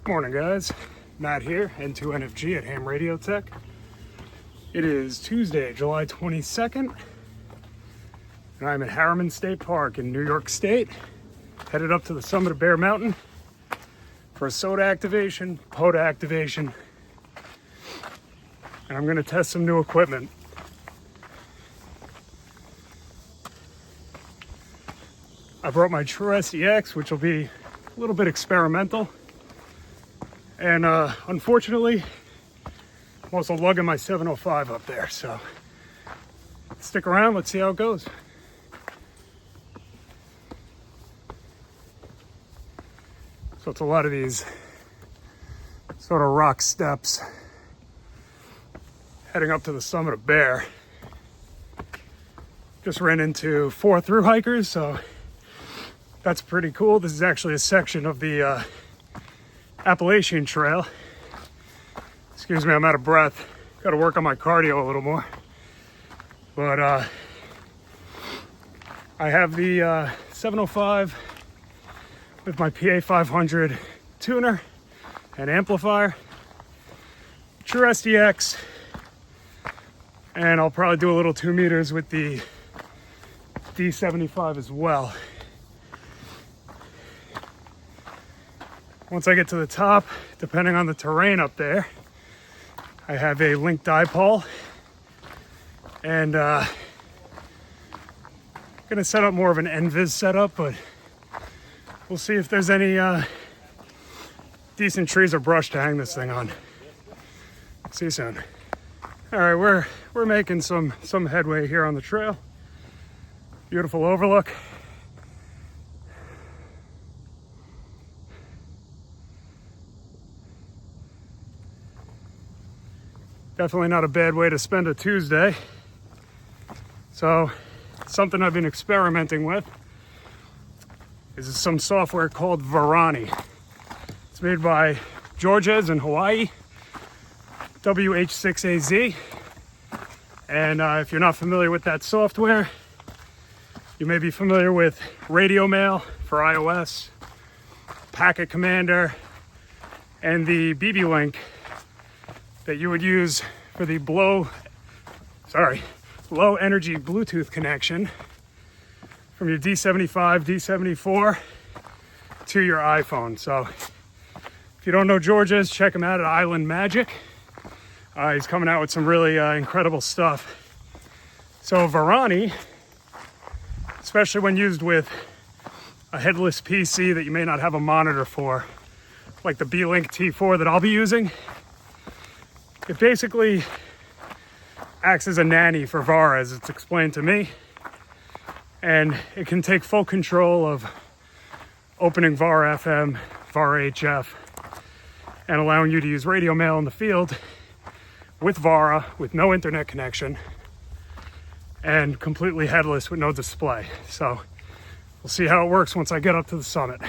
Morning guys, Matt here, N2NFG at Ham Radio Tech. It is Tuesday, July 22nd, and I'm at Harriman State Park in New York State, headed up to the summit of Bear Mountain for a SOTA activation, POTA activation, and I'm going to test some new equipment. I brought my True SDX, which will be a little bit experimental. And unfortunately, I'm also lugging my 705 up there, so stick around, let's see how it goes. So it's a lot of these sort of rock steps heading up to the summit of Bear. Just ran into 4 through hikers, so that's pretty cool. This is actually a section of the Appalachian Trail. Excuse me, I'm out of breath. Got to work on my cardio a little more. But I have the 705 with my PA 500 tuner and amplifier, True SDX, and I'll probably do a little 2 meters with the D75 as well. Once I get to the top, depending on the terrain up there, I have a link dipole, and gonna set up more of an NVIS setup, but we'll see if there's any decent trees or brush to hang this thing on. See you soon. All right, we're making some headway here on the trail. Beautiful overlook. Definitely not a bad way to spend a Tuesday. So, something I've been experimenting with is some software called VARANNY. It's made by Georges in Hawaii, WH6AZ. And if you're not familiar with that software, you may be familiar with Radio Mail for iOS, Packet Commander, and the WINLINK that you would use for the low energy Bluetooth connection from your D75, D74 to your iPhone. So if you don't know Georges, check him out at Island Magic. He's coming out with some really incredible stuff. So VARANNY, especially when used with a headless PC that you may not have a monitor for, like the WINLINK T4 that I'll be using, it basically acts as a nanny for VARA, as it's explained to me, and it can take full control of opening VARA FM, VARA HF, and allowing you to use radio mail in the field with VARA, with no internet connection, and completely headless with no display. So we'll see how it works once I get up to the summit.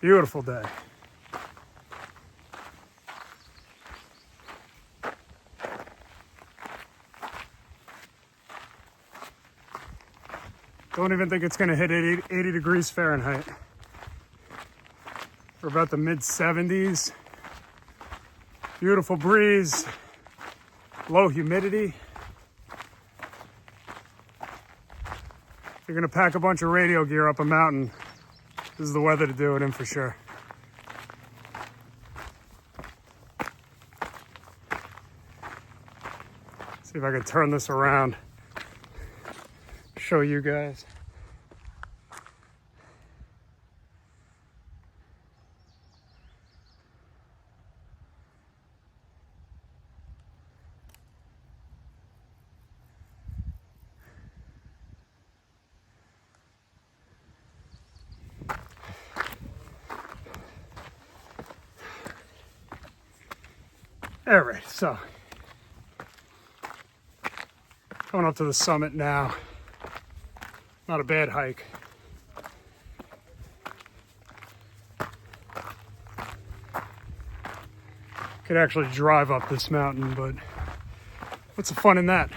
Beautiful day. Don't even think it's going to hit 80 degrees Fahrenheit. We're about the mid 70s. Beautiful breeze, low humidity. If you're gonna pack a bunch of radio gear up a mountain, this is the weather to do it in for sure. See if I can turn this around, show you guys. All right, so going up to the summit now. Not a bad hike. Could actually drive up this mountain, but what's the fun in that?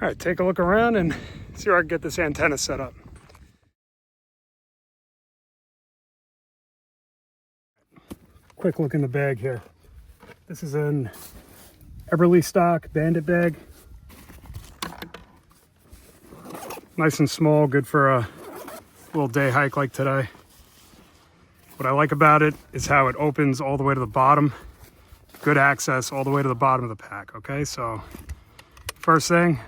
All right, take a look around and see where I can get this antenna set up. Quick look in the bag here. This is an Eberly stock bandit bag. Nice and small, good for a little day hike like today. What I like about it is how it opens all the way to the bottom. Good access all the way to the bottom of the pack, okay? So first thing,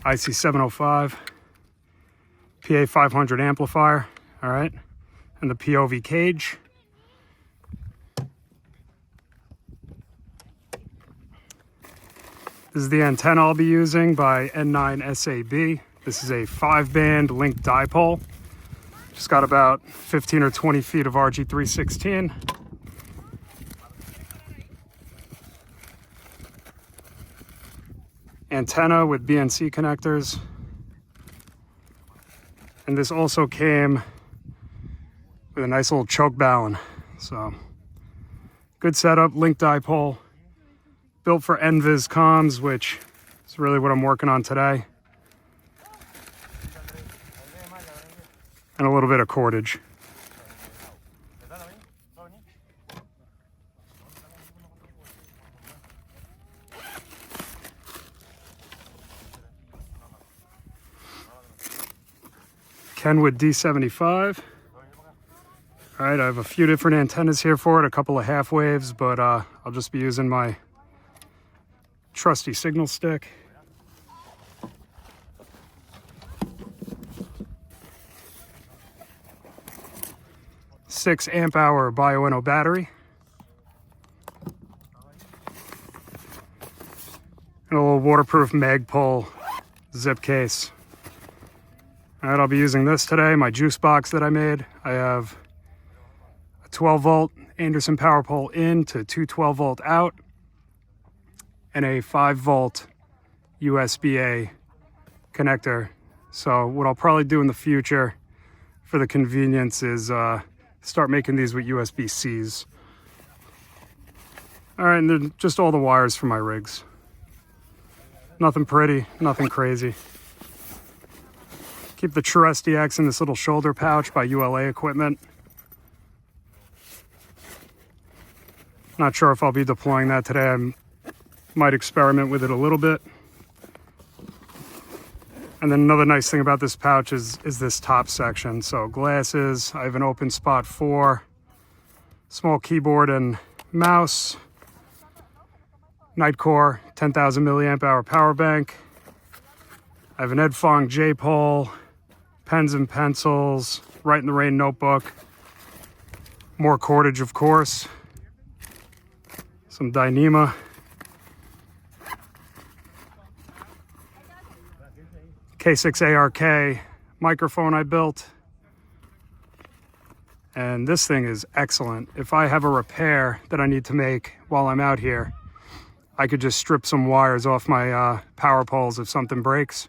IC-705, PA500 amplifier, all right? And the POV cage. This is the antenna I'll be using by N9SAB. This is a 5-band link dipole. Just got about 15 or 20 feet of RG316. Antenna with BNC connectors. And this also came with a nice little choke ballon. So good setup, link dipole. Built for NVIS comms, which is really what I'm working on today. And a little bit of cordage. Kenwood D75. All right, I have a few different antennas here for it, a couple of half waves, but I'll just be using my trusty signal stick. "6 amp-hour Bioenno battery. And a little waterproof Magpul zip case. All right, I'll be using this today, my juice box that I made. I have a 12-volt Anderson power pole in to two 12-volt out, and a 5-volt USB-A connector. So what I'll probably do in the future for the convenience is start making these with USB-Cs. All right, and then just all the wires for my rigs. Nothing pretty, nothing crazy. Keep the True SDX in this little shoulder pouch by ULA Equipment. Not sure if I'll be deploying that today. I might experiment with it a little bit. And then another nice thing about this pouch is this top section. So glasses, I have an open spot for small keyboard and mouse. Nightcore 10,000 milliamp hour power bank. I have an Ed Fong J-pole, pens and pencils, Write in the Rain notebook, more cordage, of course, some Dyneema, K6ARK microphone I built, and this thing is excellent. If I have a repair that I need to make while I'm out here, I could just strip some wires off my power poles if something breaks.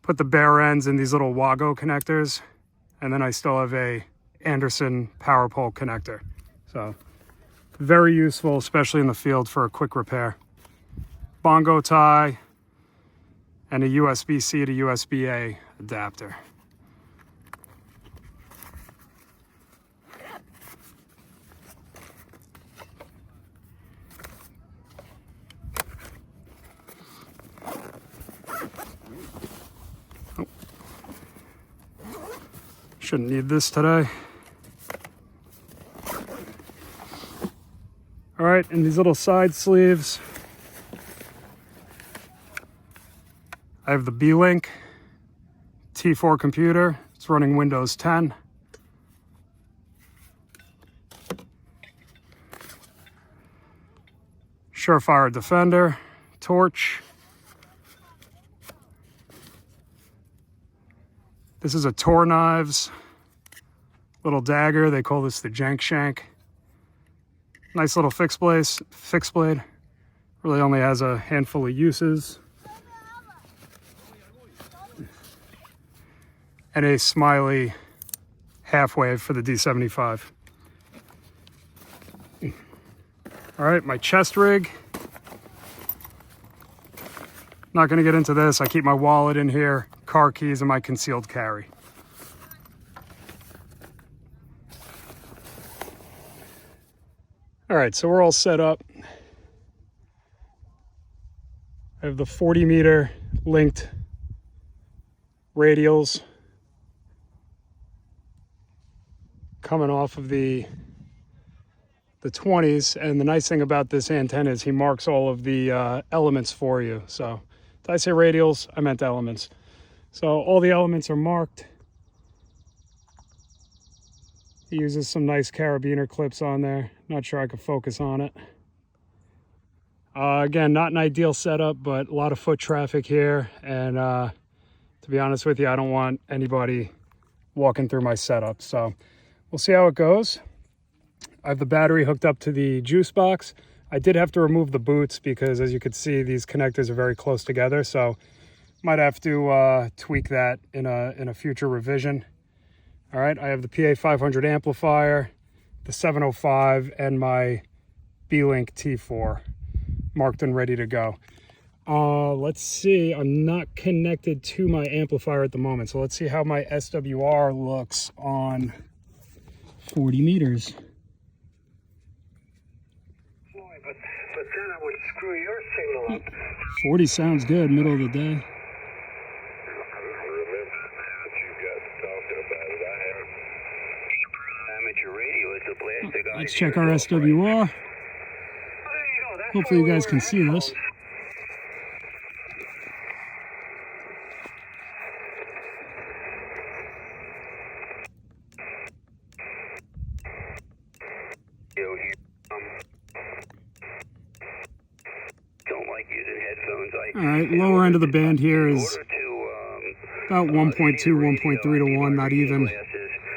Put the bare ends in these little Wago connectors, and then I still have a Anderson power pole connector. So very useful, especially in the field for a quick repair. Bongo tie and a USB-C to USB-A adapter. Shouldn't need this today. All right, and these little side sleeves, I have the WINLINK T4 computer. It's running Windows 10. Surefire Defender, torch. This is a Tor Knives little dagger. They call this the Jank Shank. Nice little fixed blade. Really only has a handful of uses. And a Smiley half wave for the D75. All right, my chest rig. Not gonna get into this. I keep my wallet in here, car keys, and my concealed carry. All right, so we're all set up. I have the 40-meter linked radials coming off of the 20s, and the nice thing about this antenna is he marks all of the elements for you. So did I say radials? I meant elements. So all the elements are marked. He uses some nice carabiner clips on there. Not sure I could focus on it. Again, not an ideal setup, but a lot of foot traffic here. And to be honest with you, I don't want anybody walking through my setup. So we'll see how it goes. I have the battery hooked up to the juice box. I did have to remove the boots because, as you can see, these connectors are very close together. So might have to tweak that in a future revision. All right, I have the PA 500 amplifier, the 705, and my WINLINK T4 marked and ready to go. Let's see, I'm not connected to my amplifier at the moment, so let's see how my SWR looks on 40 meters. But then I would screw your signal up. 40 sounds good, middle of the day. Let's check our SWR. Hopefully you guys can see this. All right, lower end of the band here is about 1.2, 1.3 to 1, not even.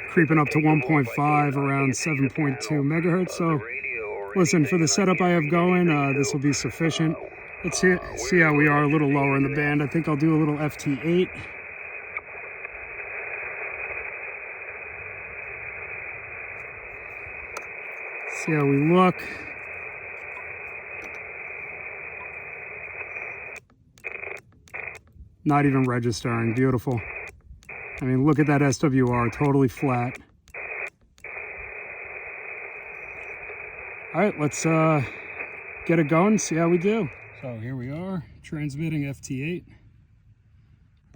Creeping up to 1.5, around 7.2 megahertz. So listen, for the setup I have going, this will be sufficient. Let's see how we are a little lower in the band. I think I'll do a little FT8. See how we look. Not even registering, beautiful. I mean, look at that SWR, totally flat. All right, let's get it going, see how we do. So here we are, transmitting FT8.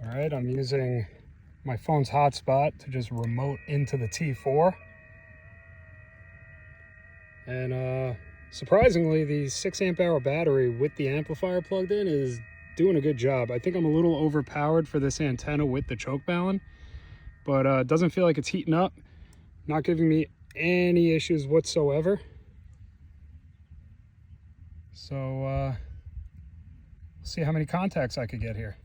All right, I'm using my phone's hotspot to just remote into the T4. And surprisingly, the 6 amp hour battery with the amplifier plugged in is doing a good job. I think I'm a little overpowered for this antenna with the choke ballon, but it doesn't feel like it's heating up. Not giving me any issues whatsoever. So see how many contacts I could get here.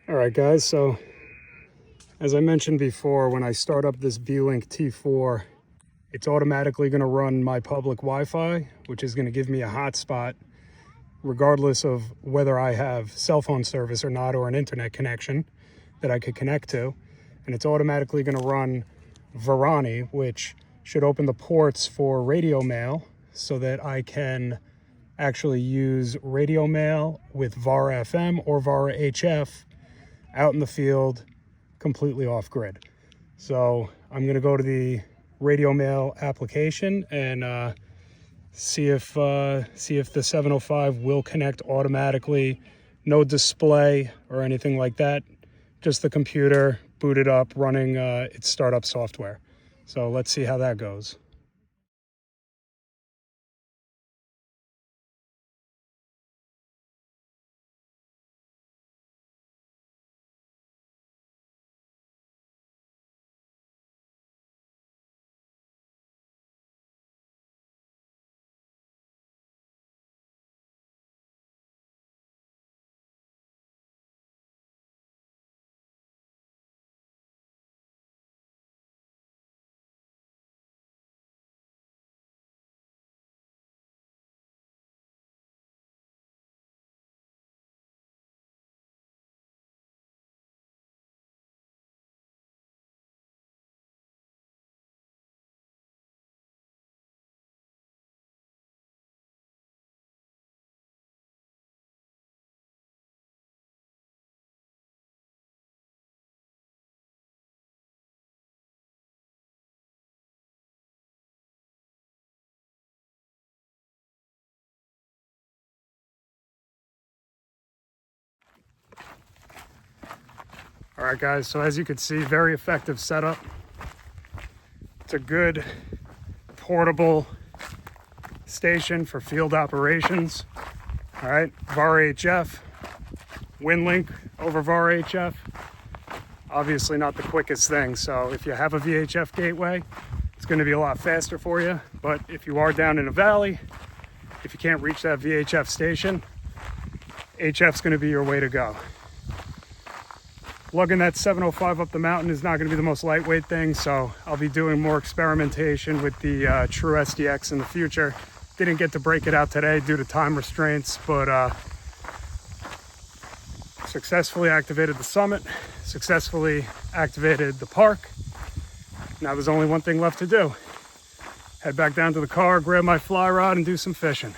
All right, guys, so as I mentioned before, when I start up this VLink T4, it's automatically going to run MyPublicWiFi, which is going to give me a hotspot regardless of whether I have cell phone service or not, or an internet connection that I could connect to. And it's automatically going to run VARANNY, which should open the ports for radio mail so that I can actually use radio mail with VARA FM or VARA HF out in the field, completely off grid. So I'm going to go to the radio mail application and see if the 705 will connect automatically. No display or anything like that, just the computer booted up running its startup software. So let's see how that goes. All right, guys, so as you can see, very effective setup. It's a good portable station for field operations. All right, VARA HF, WINLINK over VARA HF. Obviously not the quickest thing, so if you have a VHF gateway, it's going to be a lot faster for you. But if you are down in a valley, if you can't reach that VHF station, HF's going to be your way to go. Lugging that 705 up the mountain is not going to be the most lightweight thing, so I'll be doing more experimentation with the True SDX in the future. Didn't get to break it out today due to time restraints, but successfully activated the summit, successfully activated the park. Now there's only one thing left to do. Head back down to the car, grab my fly rod, and do some fishing.